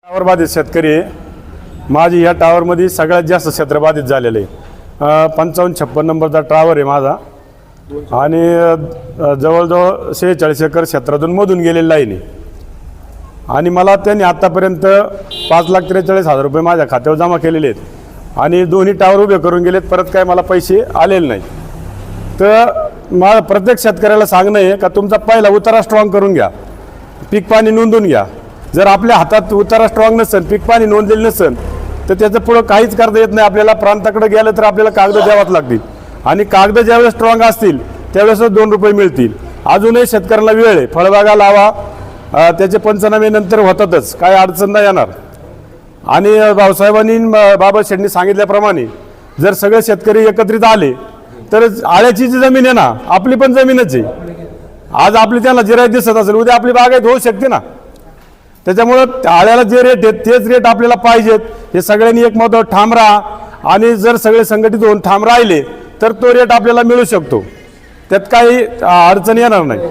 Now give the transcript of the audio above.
Tower बाधित शेतकरी आहे. माझी या टावरमध्ये सगळ्यात जास्त क्षेत्र बाधित झालेलं आहे. 55-56 नंबरचा टावर आहे माझा आणि जवळजवळ 46 एकर क्षेत्रातून मधून गेलेली लाईन आहे. आणि मला त्यांनी आत्तापर्यंत 5,43,000 रुपये माझ्या खात्यावर जमा केलेले आहेत आणि दोन्ही टावर उभे करून गेलेत. परत काय मला पैसे आलेले नाही. तर मला प्रत्येक शेतकऱ्याला सांगणं आहे का तुमचा पहिला उतारा स्ट्रॉंग करून घ्या, पीक पाणी नोंदून घ्या. जर आपल्या हातात उतारा स्ट्रॉंग नसेल, पीक पाणी नोंदलेलं नसेल तर त्याचं पुढं काहीच करता येत नाही. आपल्याला प्रांताकडे गेलं तर आपल्याला कागद द्यावाच लागतील आणि कागद ज्यावेळेस स्ट्रॉंग असतील त्यावेळेस 2 रुपये मिळतील. अजूनही शेतकऱ्याला वेळ आहे, फळबागा लावा, त्याचे पंचनामे नंतर होतातच, काय अडचण नाही येणार. आणि भाऊसाहेबांनी बाबा शेठनी सांगितल्याप्रमाणे जर सगळे शेतकरी एकत्रित आले तर आळ्याची जी जमीन आहे ना, आपली पण जमीनच आहे. आज आपली त्याला जिरायत दिसत असेल, उद्या आपली बागायत होऊ शकते ना. त्याच्यामुळं आळ्याला जे रेट आहेत तेच रेट आपल्याला पाहिजेत. हे सगळ्यांनी एकमत ठाम राहा आणि जर सगळे संघटित होऊन ठाम राहिले तर तो रेट आपल्याला मिळू शकतो. त्यात काही अडचण येणार नाही.